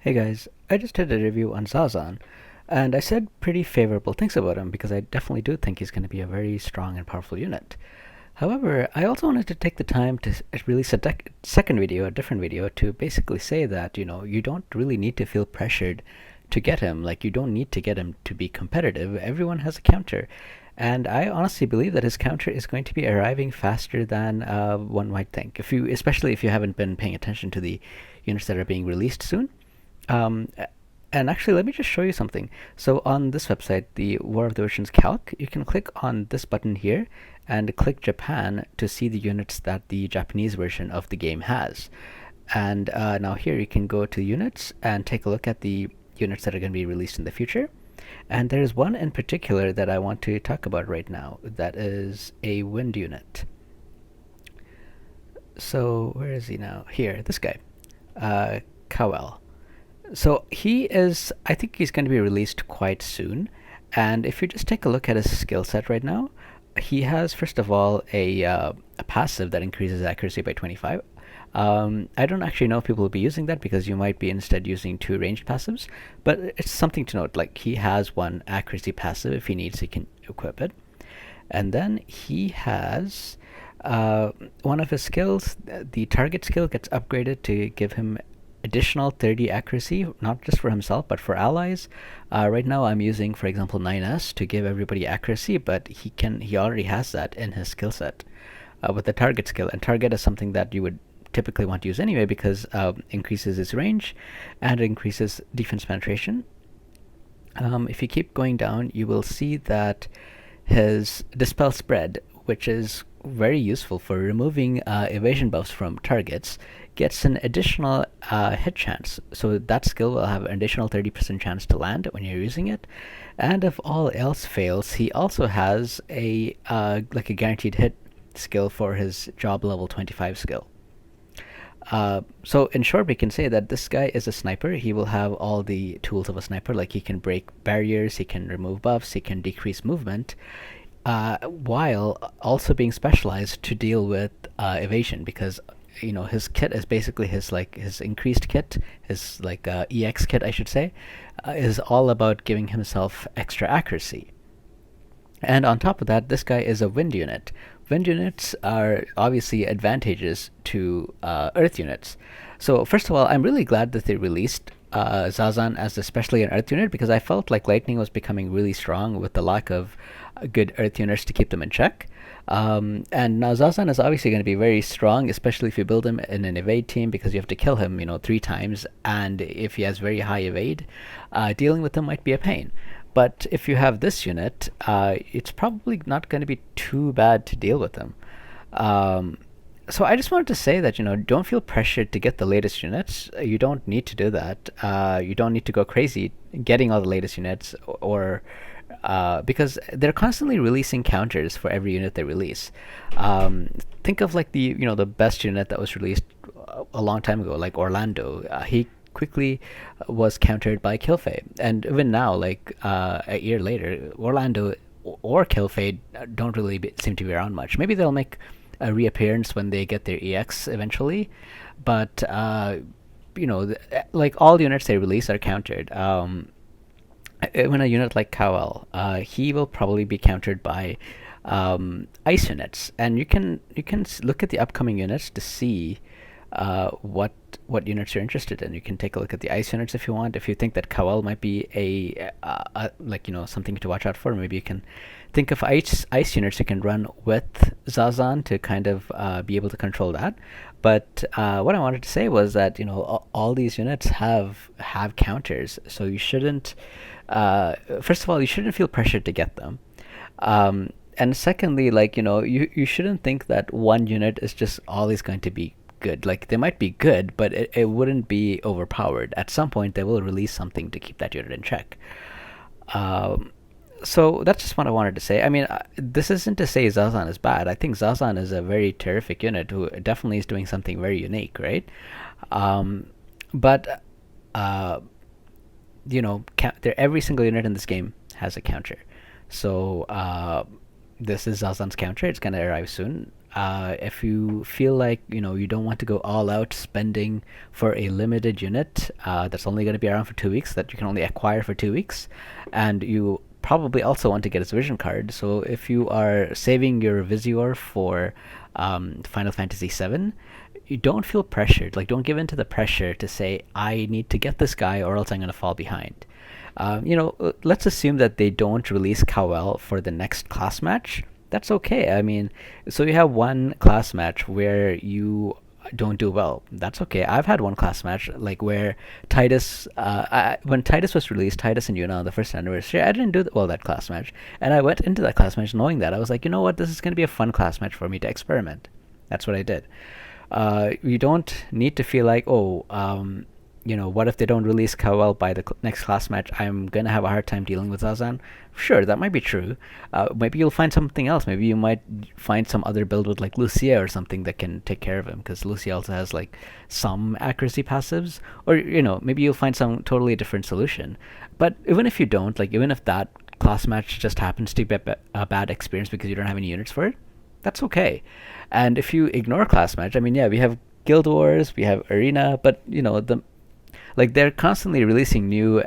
Hey guys, I just did a review on Zazan, and I said pretty favorable things about him because I definitely do think he's going to be a very strong and powerful unit. However, I also wanted to take the time to release a second video, a different video, to basically say that, you don't really need to feel pressured to get him. Like, you don't need to get him to be competitive. Everyone has a counter. And I honestly believe that his counter is going to be arriving faster than one might think. Especially if you haven't been paying attention to the units that are being released soon. Um, and actually, let me just show you something. So on this website, the War of the Oceans Calc, you can click on this button here and click Japan to see the units that the Japanese version of the game has. And now here you can go to units and take a look at the units that are going to be released in the future. And there's one in particular that I want to talk about right now. That is a wind unit. So where is he now? Here, this guy, Cowell. So I think he's going to be released quite soon. And if you just take a look at his skill set right now, he has, first of all, a passive that increases accuracy by 25. I don't actually know if people will be using that because you might be instead using two ranged passives, but it's something to note. Like, he has one accuracy passive. If he needs, he can equip it. And then he has one of his skills, the target skill gets upgraded to give him additional 30 accuracy, not just for himself but for allies. Right now I'm using, for example, 9S to give everybody accuracy, but he already has that in his skill set with the target skill. And target is something that you would typically want to use anyway because increases his range and increases defense penetration. If you keep going down, you will see that his Dispel Spread, which is very useful for removing evasion buffs from targets, gets an additional hit chance. So that skill will have an additional 30% chance to land when you're using it. And if all else fails, he also has a like a guaranteed hit skill for his job level 25 skill. So in short, we can say that this guy is a sniper. He will have all the tools of a sniper, like he can break barriers, he can remove buffs, he can decrease movement, while also being specialized to deal with evasion, because his kit is basically his increased kit, his EX kit, I should say, is all about giving himself extra accuracy. And on top of that, this guy is a wind unit. Wind units are obviously advantageous to earth units. So first of all, I'm really glad that they released Zazan as especially an earth unit, because I felt like lightning was becoming really strong with the lack of good earth units to keep them in check. And now Zazan is obviously going to be very strong, especially if you build him in an evade team, because you have to kill him, 3 times, and if he has very high evade, dealing with him might be a pain. But if you have this unit, it's probably not going to be too bad to deal with him. So I just wanted to say that, don't feel pressured to get the latest units. You don't need to do that. You don't need to go crazy getting all the latest units, or because they're constantly releasing counters for every unit they release. Think of like the best unit that was released a long time ago, like Orlando. He quickly was countered by Killfade, and even now, like a year later, Orlando or Killfade don't really seem to be around much. Maybe they'll make a reappearance when they get their EX eventually, but like all units they release are countered. When a unit like Cowell, he will probably be countered by ice units, and you can look at the upcoming units to see what units you're interested in. You can take a look at the ice units if you want. If you think that Cowell might be something to watch out for, maybe you can think of ice units you can run with Zazan to kind of be able to control that. But what I wanted to say was that all these units have counters, so you shouldn't. First of all, you shouldn't feel pressured to get them. And secondly, you shouldn't think that one unit is just always going to be good. Like, they might be good, but it wouldn't be overpowered. At some point, they will release something to keep that unit in check. So that's just what I wanted to say. I mean, this isn't to say Zazan is bad. I think Zazan is a very terrific unit who definitely is doing something very unique, right? But every single unit in this game has a counter. So this is Zazan's counter. It's going to arrive soon. If you feel like you don't want to go all out spending for a limited unit that's only going to be around for 2 weeks, that you can only acquire for 2 weeks, and you probably also want to get its vision card. So if you are saving your Visior for Final Fantasy VII, you don't feel pressured. Like, don't give in to the pressure to say, I need to get this guy or else I'm going to fall behind. Let's assume that they don't release Cowell for the next class match. That's okay. I mean, so you have one class match where you don't do well. That's okay. I've had one class match like where when Titus was released, Titus and Yuna on the first anniversary, I didn't do well that class match, and I went into that class match knowing that I was like, you know what, this is going to be a fun class match for me to experiment. That's what I did. You don't need to feel like, oh, what if they don't release Cowell by the next class match? I'm going to have a hard time dealing with Zazan. Sure, that might be true. Maybe you'll find something else. Maybe you might find some other build with like Lucia or something that can take care of him, because Lucia also has like some accuracy passives. Or, maybe you'll find some totally different solution. But even if you don't, like even if that class match just happens to be a bad experience because you don't have any units for it, that's okay. And if you ignore class match, I mean, yeah, we have Guild Wars, we have Arena, but they're constantly releasing new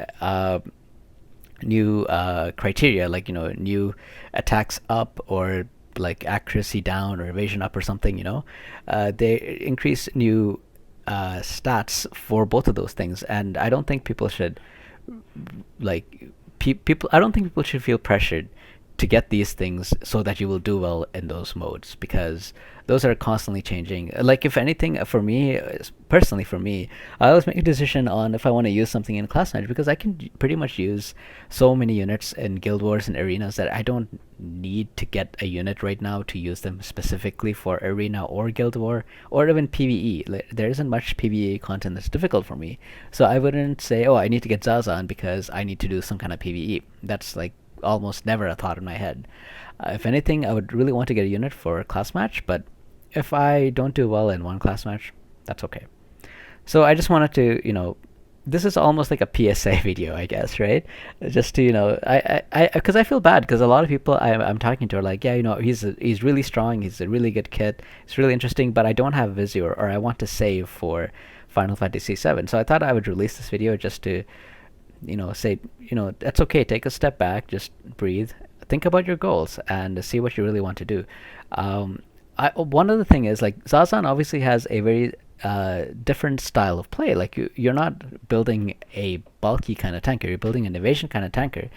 criteria, like new attacks up, or like accuracy down or evasion up or something. They increase new stats for both of those things, and I don't think people should people. I don't think people should feel pressured to get these things so that you will do well in those modes, because those are constantly changing. Like, if anything, for me personally, I always make a decision on if I want to use something in class match, because I can pretty much use so many units in Guild Wars and arenas that I don't need to get a unit right now to use them specifically for arena or Guild War or even PvE. There isn't much PvE content that's difficult for me, so I wouldn't say, oh, I need to get Zazan because I need to do some kind of PvE. That's like almost never a thought in my head. If anything, I would really want to get a unit for a class match, but if I don't do well in one class match, that's okay. So I just wanted to, this is almost like a PSA video, I guess, right? Just to, because I feel bad, because a lot of people I'm talking to are like, yeah, he's really strong, he's a really good kit, it's really interesting, but I don't have Visior, or I want to save for Final Fantasy VII. So I thought I would release this video just to say, that's okay. Take a step back, just breathe, think about your goals, and see what you really want to do. One other thing is, like, Zazan obviously has a very different style of play. Like, you're not building a bulky kind of tanker, you're building an evasion kind of tanker.